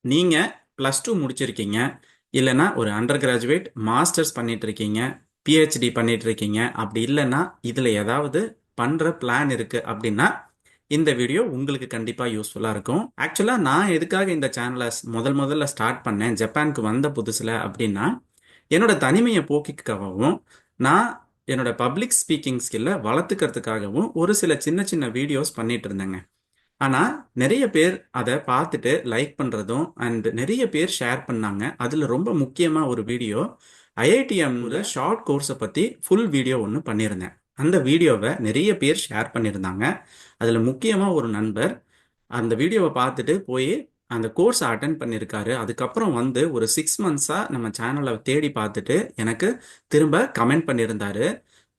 நீங்க +2 முடிச்சிருக்கீங்க. இல்லன்னா ஒரு அண்டர் கிராஜுவேட், மாஸ்டர்ஸ் பண்ணிட்டு இருக்கீங்க, பிஹெச்டி பண்ணிட்டு இருக்கீங்க. அப்படி இல்லன்னா இதுல ஏதாவது பண்ற பிளான் இருக்கு அப்படின்னா இந்த வீடியோ உங்களுக்கு கண்டிப்பா யூஸ்ஃபுல்லா இருக்கும். ஆக்சுவலா நான் எதுக்காக இந்த சேனலை முதல்ல ஸ்டார்ட் பண்ணேன் ஜப்பானுக்கு வந்த புதுசுல அப்படின்னா, என்னோட தனிமையை போக்கிக்காகவும், நான் என்னோட பப்ளிக் ஸ்பீக்கிங் ஸ்கில்ல வளர்த்துக்கிறதுக்காகவும் ஒரு சில சின்ன சின்ன வீடியோஸ் பண்ணிட்டு இருந்தேங்க. ஆனா, நெறைய பேர் அத பார்த்துட்டு லைக் பண்றதும், அண்ட் நெறைய பேர் ஷேர் பண்ணாங்க. அதுல ரொம்ப முக்கியமா ஒரு வீடியோ, ஐஐடிஎம்ல ஷார்ட் கோர்ஸ பத்தி ஃபுல் வீடியோ ஒண்ணு பண்ணியிருந்தேன். அந்த வீடியோவ நெறைய பேர் ஷேர் பண்ணியிருந்தாங்க. அதுல முக்கியமா ஒரு நண்பர், அந்த வீடியோவ பார்த்துட்டு போயி அந்த கோர்ஸ அட்டெண்ட் பண்ணியிருக்காரு. அதுக்கப்புறம் வந்து ஒரு 6 மந்த்ஸா நம்ம சேனல தேடி பார்த்துட்டு, எனக்கு திரும்ப கமெண்ட் பண்ணியிருந்தாரு.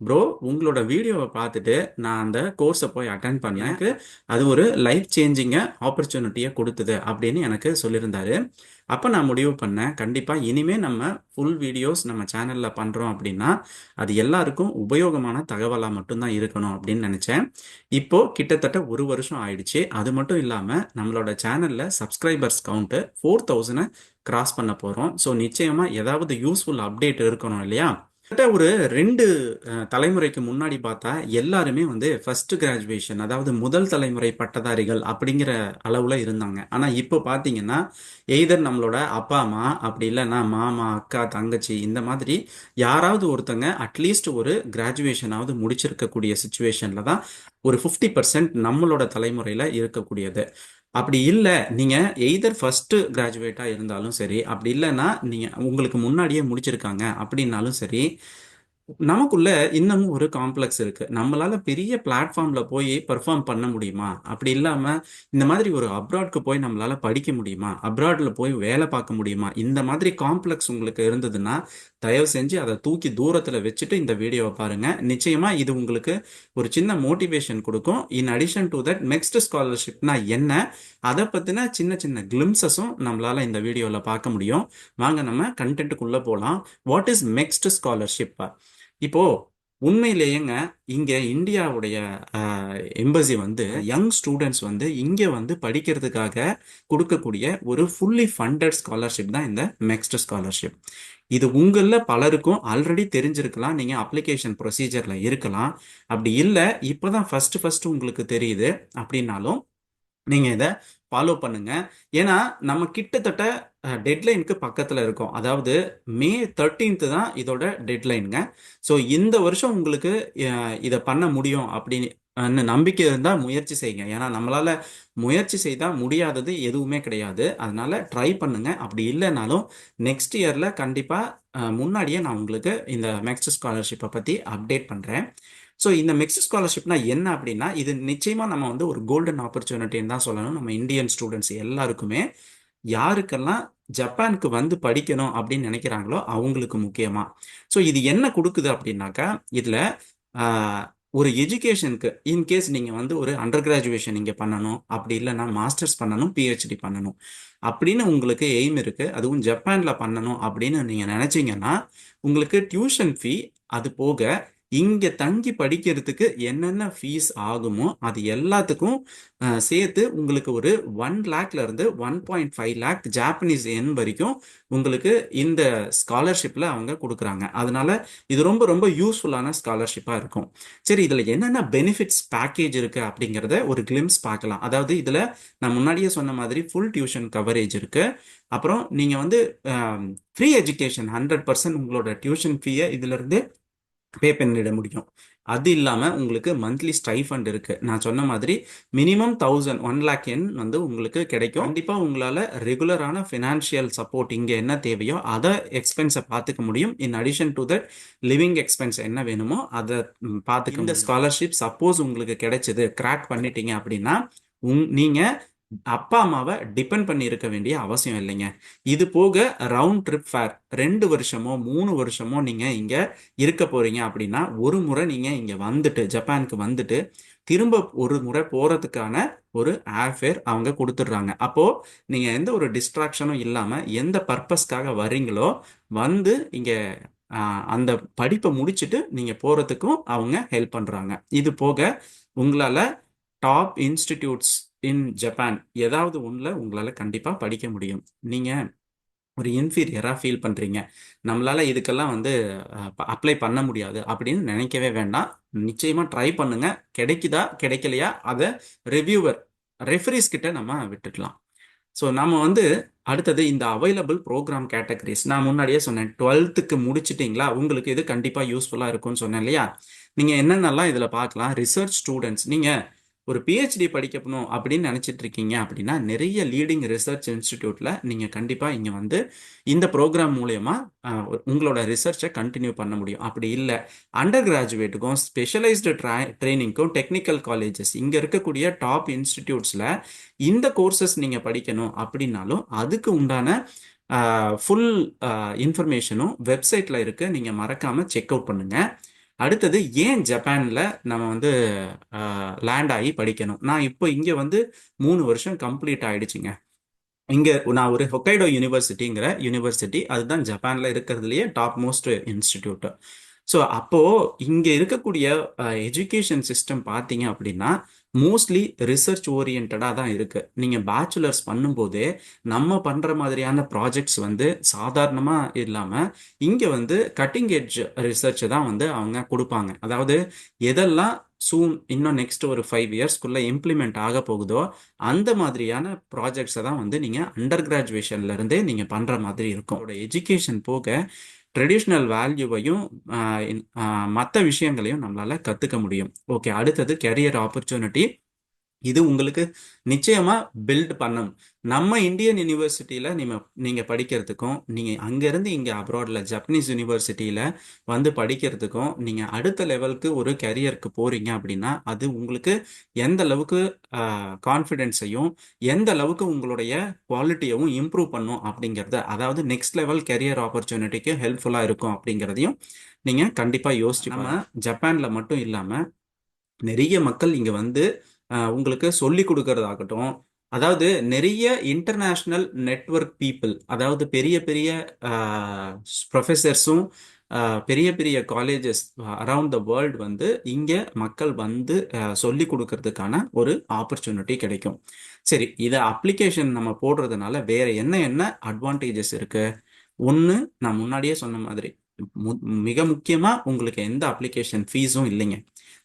ப்ரோ, உங்களோட வீடியோவை பார்த்துட்டு நான் அந்த கோர்ஸை போய் அட்டன் பண்ணேன். எனக்கு அது ஒரு லைஃப் சேஞ்சிங்க ஆப்பர்ச்சுனிட்டியை கொடுத்தது அப்படின்னு எனக்கு சொல்லியிருந்தாரு. அப்போ நான் முடிவு பண்ணேன், கண்டிப்பா இனிமே நம்ம ஃபுல் வீடியோஸ் நம்ம சேனல்ல பண்றோம் அப்படின்னா அது எல்லாருக்கும் உபயோகமான தகவலா மட்டும்தான் இருக்கணும் அப்படின்னு நினைச்சேன். இப்போ கிட்டத்தட்ட ஒரு வருஷம் ஆயிடுச்சு. அது மட்டும் இல்லாம நம்மளோட சேனல்ல சப்ஸ்கிரைபர்ஸ் கவுண்ட் 4000 கிராஸ் பண்ண போறோம். ஸோ நிச்சயமா ஏதாவது யூஸ்ஃபுல் அப்டேட் இருக்கணும் இல்லையா? கிட்டத்தட்ட ஒரு 2 தலைமுறைக்கு முன்னாடி பார்த்தா எல்லாருமே வந்து ஃபர்ஸ்ட் கிராஜுவேஷன், அதாவது முதல் தலைமுறை பட்டதாரிகள் அப்படிங்கிற அளவுல இருந்தாங்க. ஆனா இப்போ பார்த்தீங்கன்னா எய்தர் நம்மளோட அப்பா அம்மா, அப்படி இல்லைன்னா மாமா, அக்கா, தங்கச்சி, இந்த மாதிரி யாராவது ஒருத்தங்க அட்லீஸ்ட் ஒரு கிராஜுவேஷனாவது முடிச்சிருக்கக்கூடிய சுச்சுவேஷன்ல தான் ஒரு 50% நம்மளோட தலைமுறையில இருக்கக்கூடியது. அப்படி இல்ல, நீங்க எய்தர் ஃபர்ஸ்ட் கிராஜுவேட்டா இருந்தாலும் சரி, அப்படி இல்லைன்னா நீங்க உங்களுக்கு முன்னாடியே முடிச்சிருக்காங்க அப்படின்னாலும் சரி, நமக்குள்ள இன்னமும் ஒரு காம்ப்ளெக்ஸ் இருக்கு. நம்மளால பெரிய பிளாட்ஃபார்ம்ல போய் பெர்ஃபார்ம் பண்ண முடியுமா? அப்படி இல்லாம இந்த மாதிரி ஒரு அப்ராட்க்கு போய் நம்மளால படிக்க முடியுமா? அப்ராட்ல போய் வேலை பார்க்க முடியுமா? இந்த மாதிரி காம்ப்ளெக்ஸ் உங்களுக்கு இருந்ததுன்னா, தயவு செஞ்சு அத தூக்கி தூரத்துல வச்சுட்டு இந்த வீடியோவ பாருங்க. நிச்சயமா இது உங்களுக்கு ஒரு சின்ன மோட்டிவேஷன் குடுக்கும். In addition to that next ஸ்காலர்ஷிப்னா என்ன? அத பத்தின சின்ன சின்ன கிளிம்சஸும் நம்மளால இந்த வீடியோல பார்க்க முடியும். வாங்க நம்ம கன்டென்ட்க்குள்ள போலாம். What is next scholarship? இப்போ உண்மையிலேயேங்க இங்க இந்தியாவுடைய எம்பசி வந்து யங் ஸ்டூடெண்ட்ஸ் வந்து இங்க வந்து படிக்கிறதுக்காக கொடுக்கக்கூடிய ஒரு ஃபுல்லி ஃபண்டட் ஸ்காலர்ஷிப் தான் இந்த நெக்ஸ்ட் ஸ்காலர்ஷிப். இது உங்கள பலருக்கும் ஆல்ரெடி தெரிஞ்சிருக்கலாம். நீங்க அப்ளிகேஷன் ப்ரொசீஜர்ல இருக்கலாம். அப்படி இல்லை இப்பதான் ஃபர்ஸ்ட் உங்களுக்கு தெரியுது அப்படின்னாலும் நீங்க இதை ஃபாலோ பண்ணுங்க. ஏன்னா நம்ம கிட்டத்தட்ட டெட்லைனுக்கு பக்கத்துல இருக்கோம். அதாவது மே 13th தான் இதோட டெட்லைனுங்க. ஸோ இந்த வருஷம் உங்களுக்கு இதை பண்ண முடியும் அப்படின்னு நம்பிக்கை இருந்தா முயற்சி செய்யுங்க. ஏன்னா நம்மளால முயற்சி செய்தா முடியாதது எதுவுமே கிடையாது. அதனால ட்ரை பண்ணுங்க. அப்படி இல்லைனாலும் நெக்ஸ்ட் இயர்ல கண்டிப்பா முன்னாடியே நான் உங்களுக்கு இந்த நெக்ஸ்ட் ஸ்காலர்ஷிப்பை பத்தி அப்டேட் பண்றேன். ஸோ இந்த மிக்ஸ்ட் ஸ்காலர்ஷிப்னா என்ன அப்படின்னா, இது நிச்சயமா நம்ம வந்து ஒரு கோல்டன் ஆப்பர்ச்சுனிட்டின்னு தான் சொல்லணும். நம்ம இந்தியன் ஸ்டூடெண்ட்ஸ் எல்லாருக்குமே, யாருக்கெல்லாம் ஜப்பானுக்கு வந்து படிக்கணும் அப்படின்னு நினைக்கிறாங்களோ அவங்களுக்கு முக்கியமா. ஸோ இது என்ன கொடுக்குது அப்படின்னாக்கா, இதுல ஒரு எஜுகேஷனுக்கு இன்கேஸ் நீங்க வந்து ஒரு அண்டர் கிராஜுவேஷன் இங்க பண்ணணும், அப்படி இல்லைன்னா மாஸ்டர்ஸ் பண்ணணும், பிஹெச்டி பண்ணணும் அப்படின்னு உங்களுக்கு எய்ம் இருக்கு, அதுவும் ஜப்பான்ல பண்ணணும் அப்படின்னு நீங்க நினைச்சீங்கன்னா, உங்களுக்கு டியூஷன் ஃபீ, அது போக இங்க தங்கி படிக்கிறதுக்கு என்னென்ன ஃபீஸ் ஆகுமோ அது எல்லாத்துக்கும் சேர்த்து உங்களுக்கு ஒரு 1 lakh இருந்து 1.5 lakh ஜாப்பனீஸ் என் வரைக்கும் உங்களுக்கு இந்த ஸ்காலர்ஷிப்ல அவங்க கொடுக்குறாங்க. அதனால இது ரொம்ப ரொம்ப யூஸ்ஃபுல்லான ஸ்காலர்ஷிப்பா இருக்கும். சரி, இதுல என்னென்ன பெனிஃபிட்ஸ் பேக்கேஜ் இருக்கு அப்படிங்கிறத ஒரு கிளிம்ஸ் பார்க்கலாம். அதாவது இதுல நான் முன்னாடியே சொன்ன மாதிரி ஃபுல் டியூஷன் கவரேஜ் இருக்கு. அப்புறம் நீங்க வந்து ஃப்ரீ எஜுகேஷன் 100% உங்களோட டியூஷன் ஃபீயை இதுல இருந்து பே பண்ணிட முடியும். அது இல்லாம உங்களுக்கு மந்த்லி ஸ்டைஃபண்ட் இருக்கு. நான் சொன்ன மாதிரி மினிமம் 1 lakh yen வந்து உங்களுக்கு கிடைக்கும். கண்டிப்பா உங்களால ரெகுலரான ஃபினான்ஷியல் சப்போர்ட் இங்க என்ன தேவையோ அதை எக்ஸ்பென்ஸை பார்த்துக்க முடியும். In addition to that living expense என்ன வேணுமோ அதை பார்த்துக்க. இந்த ஸ்காலர்ஷிப் சப்போஸ் உங்களுக்கு கிடைச்சது, கிராக் பண்ணிட்டீங்க அப்படின்னா நீங்க அப்பா அம்மாவை டிபெண்ட் பண்ணி இருக்க வேண்டிய அவசியம் இல்லைங்க. இது போக ரவுண்ட் ட்ரிப் ஃபேர் 2 வருஷமோ 3 வருஷமோ நீங்க இங்க இருக்க போறீங்க அப்படின்னா ஒரு முறை நீங்க இங்க வந்துட்டு ஜப்பானுக்கு வந்துட்டு திரும்ப ஒரு முறை போறதுக்கான ஒரு ஏர்ஃபேர் அவங்க கொடுத்துடுறாங்க. அப்போ நீங்க எந்த ஒரு டிஸ்ட்ராக்ஷனும் இல்லாம எந்த பர்பஸ்க்காக வர்றீங்களோ வந்து இங்க அந்த படிப்பை முடிச்சுட்டு நீங்க போறதுக்கும் அவங்க ஹெல்ப் பண்றாங்க. இது போக உங்களால டாப் இன்ஸ்டிடியூட்ஸ் இன் ஜப்பான் ஏதாவது ஒண்ணுல உங்களால கண்டிப்பா படிக்க முடியும். நீங்க ஒரு இன்ஃபீரியரா ஃபீல் பண்றீங்க. நம்மளால இதுக்கெல்லாம் வந்து அப்ளை பண்ண முடியாது அப்படின்னு நினைக்கவே வேண்டாம். நிச்சயமா ட்ரை பண்ணுங்க. கிடைக்குதா, கிடைக்கலையா அத ரிவ்யூவர், ரெஃபரீஸ் கிட்ட நம்ம விட்டுடலாம். ஸோ நம்ம வந்து அடுத்தது இந்த அவைலபிள் ப்ரோக்ராம் கேட்டகரிஸ் நான் முன்னாடியே சொன்னேன். 12th முடிச்சிட்டீங்களா, உங்களுக்கு இது கண்டிப்பா யூஸ்ஃபுல்லா இருக்கும்னு சொன்னேன் இல்லையா? நீங்க என்னென்னலாம் இதுல பார்க்கலாம். ரிசர்ச் ஸ்டூடெண்ட்ஸ், நீங்க ஒரு பிஹெச்டி படிக்கணும் அப்படின்னு நினைச்சிட்டு இருக்கீங்க அப்படின்னா நிறைய லீடிங் ரிசர்ச் இன்ஸ்டிடியூட்ல நீங்க கண்டிப்பா இங்க வந்து இந்த ப்ரோக்ராம் மூலயமா உங்களோட ரிசர்ச்சை கண்டினியூ பண்ண முடியும். அப்படி இல்லை, அண்டர் கிராஜுவேட்டுக்கும் ஸ்பெஷலைஸ்டு ட்ரைனிங்க்கும் டெக்னிக்கல் காலேஜஸ் இங்க இருக்கக்கூடிய டாப் இன்ஸ்டிடியூட்ஸ்ல இந்த கோர்சஸ் நீங்க படிக்கணும் அப்படின்னாலும் அதுக்கு உண்டான ஃபுல் இன்ஃபர்மேஷனும் வெப்சைட்ல இருக்கு. நீங்க மறக்காம செக் அவுட் பண்ணுங்க. அடுத்தது ஏன் ஜப்பான்ல நம்ம வந்து லேண்ட் ஆகி படிக்கணும். நான் இப்போ இங்க வந்து 3 வருஷம் கம்ப்ளீட் ஆயிடுச்சுங்க. இங்க நான் ஒரு ஹொக்கைடோ யூனிவர்சிட்டிங்கிற யூனிவர்சிட்டி, அதுதான் ஜப்பான்ல இருக்கிறதுலயே டாப் மோஸ்ட் இன்ஸ்டிடியூட். ஸோ அப்போ இங்க இருக்கக்கூடிய எஜுகேஷன் சிஸ்டம் பார்த்தீங்க அப்படின்னா மோஸ்ட்லி ரிசர்ச் ஓரியன்டா தான் இருக்கு. நீங்க பேச்சுலர்ஸ் பண்ணும்போதே நம்ம பண்ற மாதிரியான ப்ராஜெக்ட்ஸ் வந்து சாதாரணமா இல்லாம இங்க வந்து கட்டிங் எட்ஜ் ரிசர்ச் தான் வந்து அவங்க கொடுப்பாங்க. அதாவது எதெல்லாம் சூன் இன்னும் நெக்ஸ்ட் ஒரு 5 இயர்ஸ்க்குள்ள இம்ப்ளிமெண்ட் ஆக போகுதோ அந்த மாதிரியான ப்ராஜெக்ட்ஸை தான் வந்து நீங்க அண்டர் கிராஜுவேஷன்ல இருந்தே நீங்க பண்ற மாதிரி இருக்கும். எஜுகேஷன் போக ட்ரெடிஷ்னல் வேல்யூவையும் மற்ற விஷயங்களையும் நம்மளால கத்துக்க முடியும். ஓகே, அடுத்தது கெரியர் ஆப்பர்ச்சுனிட்டி. இது உங்களுக்கு நிச்சயமா பில்ட் பண்ணணும். நம்ம இந்தியன் யூனிவர்சிட்டியில நீங்க படிக்கிறதுக்கும் நீங்க அங்கிருந்து இங்க அப்ராட்ல ஜப்பனீஸ் யூனிவர்சிட்டியில வந்து படிக்கிறதுக்கும் நீங்க அடுத்த லெவலுக்கு ஒரு கெரியருக்கு போறீங்க அப்படின்னா அது உங்களுக்கு எந்த அளவுக்கு கான்ஃபிடென்ஸையும் எந்த அளவுக்கு உங்களுடைய குவாலிட்டியவும் இம்ப்ரூவ் பண்ணும் அப்படிங்கிறத, அதாவது நெக்ஸ்ட் லெவல் கெரியர் ஆப்பர்ச்சுனிட்டிக்கு ஹெல்ப்ஃபுல்லா இருக்கும் அப்படிங்கிறதையும் நீங்க கண்டிப்பா யோசிச்சு. நம்ம ஜப்பான்ல மட்டும் இல்லாம நிறைய மக்கள் இங்க வந்து உங்களுக்கு சொல்லி கொடுக்கறதாகட்டும், அதாவது நிறைய இன்டர்நேஷனல் நெட்வொர்க் பீப்புள், அதாவது பெரிய பெரிய ப்ரொஃபஸர்ஸும் பெரிய பெரிய காலேஜஸ் அரவுண்ட் த வேர்ல்டு வந்து இங்க மக்கள் வந்து சொல்லி கொடுக்கறதுக்கான ஒரு ஆப்பர்ச்சுனிட்டி கிடைக்கும். சரி, இதை அப்ளிகேஷன் நம்ம போடுறதுனால வேற என்ன என்ன அட்வான்டேஜஸ் இருக்கு? ஒன்று, நான் முன்னாடியே சொன்ன மாதிரி மிக முக்கியமா உங்களுக்கு எந்த அப்ளிகேஷன் ஃபீஸும் இல்லைங்க.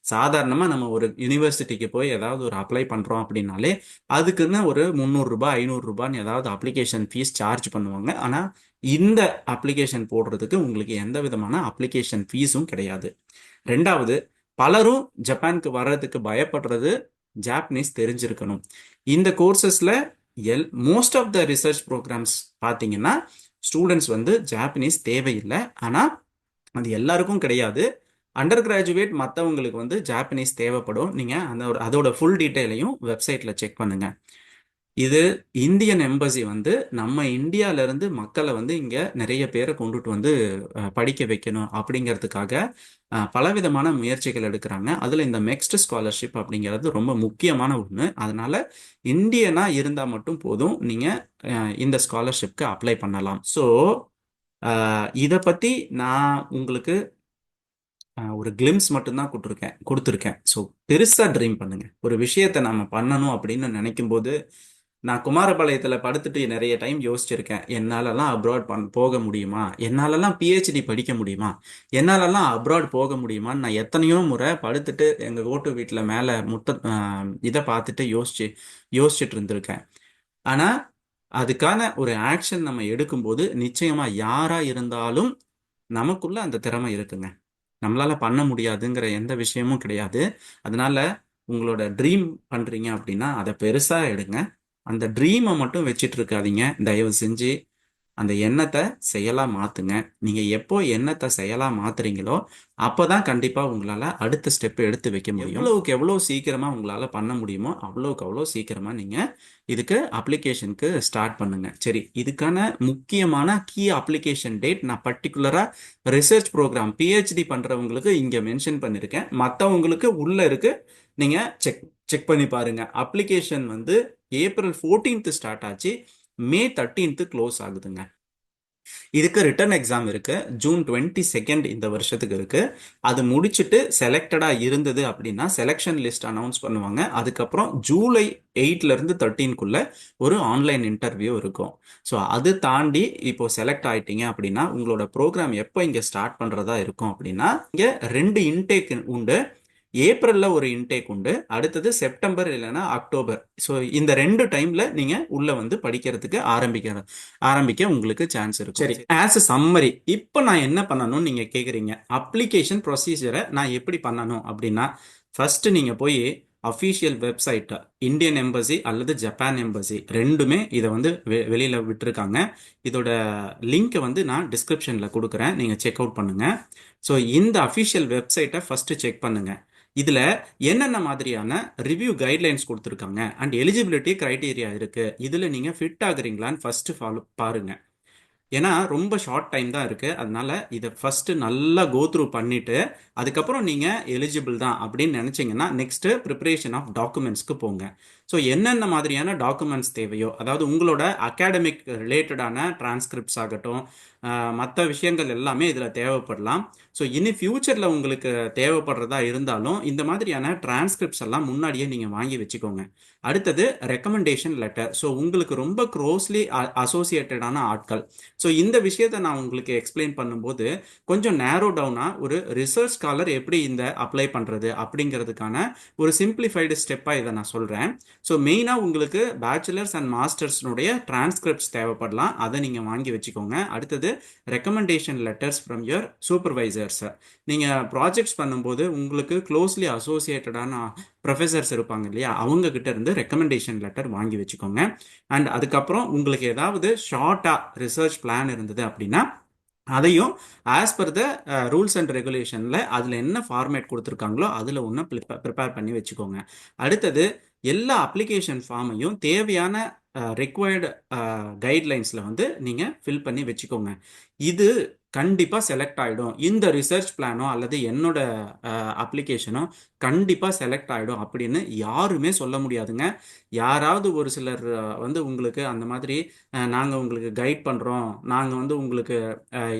சாதாரணமா நம்ம ஒரு யூனிவர்சிட்டிக்கு போய் ஏதாவது ஒரு அப்ளை பண்றோம் அப்படின்னாலே அதுக்குன்னு ஒரு 300 ரூபாய் 500 ரூபான்னு ஏதாவது அப்ளிகேஷன் ஃபீஸ் சார்ஜ் பண்ணுவாங்க. ஆனா இந்த அப்ளிகேஷன் போடுறதுக்கு உங்களுக்கு எந்த விதமான அப்ளிகேஷன் ஃபீஸும் கிடையாது. ரெண்டாவது, பலரும் ஜப்பானுக்கு வர்றதுக்கு பயப்படுறது ஜாப்பனீஸ் தெரிஞ்சிருக்கணும். இந்த கோர்சஸ்ல most of the research programmes பார்த்தீங்கன்னா ஸ்டூடெண்ட்ஸ் வந்து ஜாப்பனீஸ் தேவையில்லை. ஆனால் அது எல்லாருக்கும் கிடையாது. அண்டர் கிராஜுவேட் மற்றவங்களுக்கு வந்து ஜாப்பனீஸ் தேவைப்படும். நீங்கள் அதோட ஃபுல் டீட்டெயிலையும் வெப்சைட்டில் செக் பண்ணுங்க. இது இந்தியன் எம்பசி வந்து நம்ம இந்தியாவிலேருந்து மக்களை வந்து இங்கே நிறைய பேரை கொண்டுட்டு வந்து படிக்க வைக்கணும் அப்படிங்கிறதுக்காக பலவிதமான முயற்சிகள் எடுக்கிறாங்க. அதில் இந்த மெக்ஸ்ட் ஸ்காலர்ஷிப் அப்படிங்கிறது ரொம்ப முக்கியமான ஒன்று. அதனால இந்தியனாக இருந்தால் மட்டும் போதும், நீங்கள் இந்த ஸ்காலர்ஷிப்க்கு அப்ளை பண்ணலாம். ஸோ இதை பற்றி நான் உங்களுக்கு ஒரு கிளிம்ஸ் மட்டும்தான் கொடுத்துருக்கேன். ஸோ பெருசாக ட்ரீம் பண்ணுங்க. ஒரு விஷயத்தை நம்ம பண்ணணும் அப்படின்னு நினைக்கும் போது, நான் குமாரபாளையத்தில் படுத்துட்டு நிறைய டைம் யோசிச்சிருக்கேன். என்னாலலாம் அப்ராட் போக முடியுமா, என்னாலலாம் பிஹெச்டி படிக்க முடியுமா, என்னாலலாம் அப்ராட் போக முடியுமான்னு நான் எத்தனையோ முறை படுத்துட்டு எங்கள் ஓட்டு வீட்டில் மேலே இதை பார்த்துட்டு யோசிச்சுட்டு இருந்திருக்கேன். ஆனால் அதுக்கான ஒரு ஆக்ஷன் நம்ம எடுக்கும்போது நிச்சயமா யாரா இருந்தாலும் நமக்குள்ள அந்த திறமை இருக்குங்க. நம்மளால பண்ண முடியாதுங்கிற எந்த விஷயமும் கிடையாது. அதனால உங்களோட ட்ரீம் பண்றீங்க அப்படின்னா அதை பெருசா எடுங்க. அந்த ட்ரீமை மட்டும் வச்சிட்டு இருக்காதீங்க. தயவு செஞ்சு அந்த எண்ணத்தை செயலா மாத்துங்க. நீங்க எப்போ எண்ணத்தை செயலா மாத்துறீங்களோ அப்பதான் கண்டிப்பா உங்களால அடுத்த ஸ்டெப் எடுத்து வைக்க முடியும். எவ்வளவுக்கு எவ்வளவு சீக்கிரமா உங்களால பண்ண முடியுமோ அவ்வளவுக்கு அவ்வளவு சீக்கிரமா நீங்க இதுக்கு அப்ளிகேஷனுக்கு ஸ்டார்ட் பண்ணுங்க. சரி, இதுக்கான முக்கியமான கீ அப்ளிகேஷன் டேட் நான் பர்டிகுலரா ரிசர்ச் ப்ரோக்ராம் பிஹெச்டி பண்றவங்களுக்கு இங்க மென்ஷன் பண்ணிருக்கேன். மற்றவங்களுக்கு உள்ள இருக்கு, நீங்க செக் பண்ணி பாருங்க. அப்ளிகேஷன் வந்து April 14th ஸ்டார்ட் ஆச்சு, May 13th க்ளோஸ் ஆகுதுங்க. இதுக்கு ரிட்டன் எக்ஸாம் இருக்கு. ஜூன் 22 இந்த வருஷத்துக்கு இருக்கு. அது முடிச்சுட்டு செலக்டடா இருந்தது அப்படின்னா செலெக்ஷன் லிஸ்ட் அனௌன்ஸ் பண்ணுவாங்க. அதுக்கப்புறம் ஜூலை 8ல இருந்து 13க்குள்ள ஒரு ஆன்லைன் இன்டர்வியூ இருக்கும். ஸோ அது தாண்டி இப்போ செலக்ட் ஆயிட்டீங்க அப்படின்னா உங்களோட ப்ரோக்ராம் எப்போ இங்க ஸ்டார்ட் பண்றதா இருக்கும் அப்படின்னா இங்க 2 இன்டேக் உண்டு. ஏப்ரல்ல ஒரு இன்டேக் உண்டு. அடுத்தது செப்டம்பர் இல்லைன்னா அக்டோபர். ஸோ இந்த 2 டைம்ல நீங்க உள்ள வந்து படிக்கிறதுக்கு ஆரம்பிக்க உங்களுக்கு சான்ஸ் இருக்கும். சரி, ஆஸ் அ சம்மரி இப்போ நான் என்ன பண்ணணும்னு நீங்க கேக்குறீங்க. அப்ளிகேஷன் ப்ரொசீஜரை நான் எப்படி பண்ணணும் அப்படின்னா, ஃபர்ஸ்ட் நீங்க போய் அஃபீஷியல் வெப்சைட் இந்தியன் எம்பசி அல்லது ஜப்பான் எம்பசி ரெண்டுமே இதை வந்து வெளியில விட்டுருக்காங்க. இதோட லிங்க் வந்து நான் டிஸ்கிரிப்ஷன்ல கொடுக்குறேன், நீங்க செக் அவுட் பண்ணுங்க. ஸோ இந்த அஃபீஷியல் வெப்சைட்டை ஃபர்ஸ்ட் செக் பண்ணுங்க. இதுல என்னென்ன மாதிரியான ரிவ்யூ கைட்லைன்ஸ் கொடுத்துருக்காங்க அண்ட் எலிஜிபிலிட்டி கிரைட்டீரியா இருக்கு, இதுல நீங்க ஃபிட் ஆகுறீங்களான்னு ஃபர்ஸ்ட் ஃபாலோ பாருங்க. ஏன்னா ரொம்ப ஷார்ட் டைம் தான் இருக்கு. அதனால இதை ஃபர்ஸ்ட் நல்லா கோ த்ரூ பண்ணிட்டு அதுக்கப்புறம் நீங்க எலிஜிபிள் தான் அப்படின்னு நினைச்சீங்கன்னா நெக்ஸ்ட் ப்ரிப்பரேஷன் ஆஃப் டாக்குமெண்ட்ஸ்க்கு போங்க. ஸோ என்னென்ன மாதிரியான டாக்குமெண்ட்ஸ் தேவையோ, அதாவது உங்களோட அகாடமிக் ரிலேட்டடான டிரான்ஸ்கிரிப்ட்ஸ் ஆகட்டும், மற்ற விஷயங்கள் எல்லாமே இதில் தேவைப்படலாம். ஸோ இனி ஃபியூச்சரில் உங்களுக்கு தேவைப்படுறதா இருந்தாலும் இந்த மாதிரியான டிரான்ஸ்கிரிப்ட்ஸ் எல்லாம் முன்னாடியே நீங்கள் வாங்கி வச்சுக்கோங்க. அடுத்தது ரெக்கமெண்டேஷன் லெட்டர். ஸோ உங்களுக்கு ரொம்ப க்ளோஸ்லி அசோசியேட்டடான ஆட்கள். ஸோ இந்த விஷயத்தை நான் உங்களுக்கு எக்ஸ்பிளைன் பண்ணும்போது கொஞ்சம் நேரோ டவுனாக ஒரு ரிசர்ச் ஸ்காலர் எப்படி இந்த அப்ளை பண்ணுறது அப்படிங்கிறதுக்கான ஒரு சிம்பிளிஃபைடு ஸ்டெப்பாக இதை நான் சொல்கிறேன். ஸோ மெயினாக உங்களுக்கு பேச்சுலர்ஸ் அண்ட் மாஸ்டர்ஸ்னுடைய டிரான்ஸ்கிரிப்ட்ஸ் தேவைப்படலாம், அதை நீங்கள் வாங்கி வச்சுக்கோங்க. அடுத்தது recommendation letters from your supervisors. நீங்கள் ப்ராஜெக்ட்ஸ் பண்ணும்போது உங்களுக்கு க்ளோஸ்லி அசோசியேட்டடான ப்ரொஃபஸர்ஸ் இருப்பாங்க இல்லையா, அவங்க கிட்ட இருந்து ரெக்கமெண்டேஷன் லெட்டர் வாங்கி வச்சுக்கோங்க. அண்ட் அதுக்கப்புறம் உங்களுக்கு ஏதாவது ஷார்ட்டாக ரிசர்ச் பிளான் இருந்தது அப்படின்னா அதையும் as per the rules and ரெகுலேஷனில் அதில் என்ன ஃபார்மேட் கொடுத்துருக்காங்களோ அதில் ஒன்று ப்ரிப்பேர் பண்ணி வச்சுக்கோங்க. அடுத்தது எல்லா அப்ளிகேஷன் ஃபார்மையும் தேவையான ரெக்வயர்டு கைட்லைன்ஸில் வந்து நீங்கள் ஃபில் பண்ணி வச்சுக்கோங்க. இது கண்டிப்பாக செலக்ட் ஆகிடும். இந்த ரிசர்ச் பிளானோ அல்லது என்னோட அப்ளிகேஷனோ கண்டிப்பாக செலக்ட் ஆகிடும் அப்படின்னு யாருமே சொல்ல முடியாதுங்க. யாராவது ஒரு சிலர் வந்து உங்களுக்கு அந்த மாதிரி நாங்கள் உங்களுக்கு கைட் பண்ணுறோம், நாங்கள் வந்து உங்களுக்கு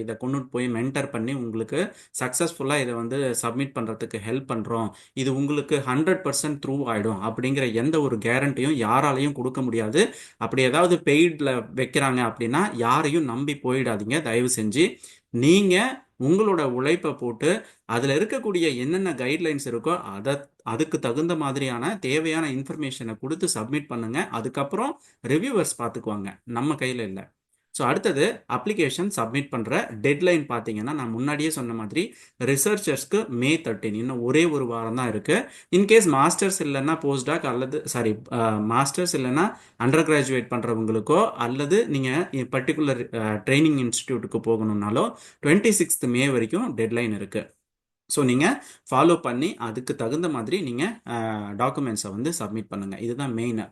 இதை கொண்டு போய் மென்டர் பண்ணி உங்களுக்கு சக்ஸஸ்ஃபுல்லாக இதை வந்து சப்மிட் பண்ணுறதுக்கு ஹெல்ப் பண்ணுறோம், இது உங்களுக்கு 100% த்ரூ ஆகிடும் அப்படிங்கிற எந்த ஒரு கேரண்டியும் யாராலையும் கொடுக்க முடியாது. அப்படி ஏதாவது பெய்டில் வைக்கிறாங்க அப்படின்னா யாரையும் நம்பி போயிடாதீங்க தயவு செஞ்சு. நீங்கள் உங்களோட உழைப்பை போட்டு அதில் இருக்கக்கூடிய என்னென்ன கைட்லைன்ஸ் இருக்கோ அதுக்கு தகுந்த மாதிரியான தேவையான இன்ஃபர்மேஷனை கொடுத்து சப்மிட் பண்ணுங்க. அதுக்கப்புறம் ரிவ்யூவர்ஸ் பார்த்துக்குவாங்க, நம்ம கையில் இல்லை. ஸோ அடுத்தது அப்ளிகேஷன் சப்மிட் பண்ணுற டெட்லைன் பார்த்தீங்கன்னா நான் முன்னாடியே சொன்ன மாதிரி ரிசர்ச்சர்ஸ்க்கு May 13, இன்னும் ஒரே ஒரு வாரம் தான் இருக்குது. இன்கேஸ் மாஸ்டர்ஸ் இல்லைன்னா போஸ்டாக் அல்லது மாஸ்டர்ஸ் இல்லைன்னா அண்டர் கிராஜுவேட் பண்ணுறவங்களுக்கோ அல்லது நீங்கள் பர்டிகுலர் ட்ரைனிங் இன்ஸ்டிடியூட்டுக்கு போகணுன்னாலோ 26th May வரைக்கும் டெட்லைன் இருக்குது. ஸோ நீங்கள் ஃபாலோ பண்ணி அதுக்கு தகுந்த மாதிரி நீங்கள் டாக்குமெண்ட்ஸை வந்து சப்மிட் பண்ணுங்கள். இதுதான் மெயின்.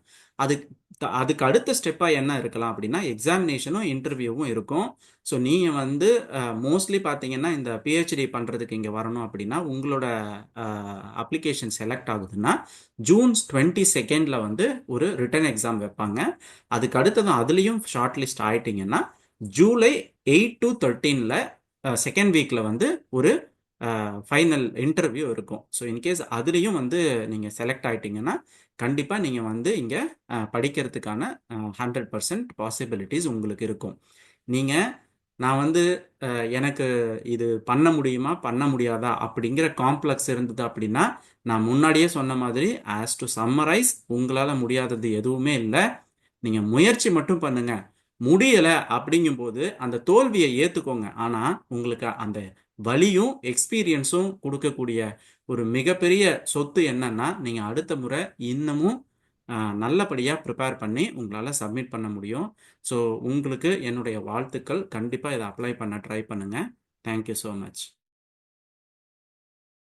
அதுக்கு அடுத்த ஸ்டெப்பாக என்ன இருக்கலாம் அப்படின்னா எக்ஸாமினேஷனும் இன்டர்வியூவும் இருக்கும். ஸோ நீங்கள் வந்து மோஸ்ட்லி பார்த்தீங்கன்னா இந்த பிஹெச்டி பண்ணுறதுக்கு இங்கே வரணும் அப்படின்னா உங்களோட அப்ளிகேஷன் செலக்ட் ஆகுதுன்னா ஜூன் 22 வந்து ஒரு ரிட்டன் எக்ஸாம் வைப்பாங்க. அதுக்கு அடுத்ததும் அதுலேயும் ஷார்ட் லிஸ்ட் ஆயிட்டீங்கன்னா ஜூலை 8 to 13 செகண்ட் வீக்கில் வந்து ஒரு ஃபைனல் இன்டர்வியூ இருக்கும். ஸோ இன்கேஸ் அதுலேயும் வந்து நீங்கள் செலக்ட் ஆகிட்டீங்கன்னா கண்டிப்பாக நீங்கள் வந்து இங்கே படிக்கிறதுக்கான 100% பாசிபிலிட்டிஸ் உங்களுக்கு இருக்கும். நான் வந்து எனக்கு இது பண்ண முடியுமா பண்ண முடியாதா அப்படிங்கிற காம்ப்ளெக்ஸ் இருந்தது அப்படின்னா நான் முன்னாடியே சொன்ன மாதிரி ஆஸ் டு சம்மரைஸ் உங்களால் முடியாதது எதுவுமே இல்லை. நீங்கள் முயற்சி மட்டும் பண்ணுங்க. முடியலை அப்படிங்கும்போது அந்த தோல்வியை ஏற்றுக்கோங்க. ஆனால் உங்களுக்கு அந்த வலியும் எக்ஸ்பீரியன்ஸும் கொடுக்கக்கூடிய ஒரு மிகப்பெரிய சொத்து என்னன்னா நீங்கள் அடுத்த முறை இன்னமும் நல்லபடியாக ப்ரிப்பேர் பண்ணி உங்களால் சப்மிட் பண்ண முடியும். ஸோ உங்களுக்கு என்னுடைய வாழ்த்துக்கள். கண்டிப்பாக இதை அப்ளை பண்ண ட்ரை பண்ணுங்கள். Thank you so much.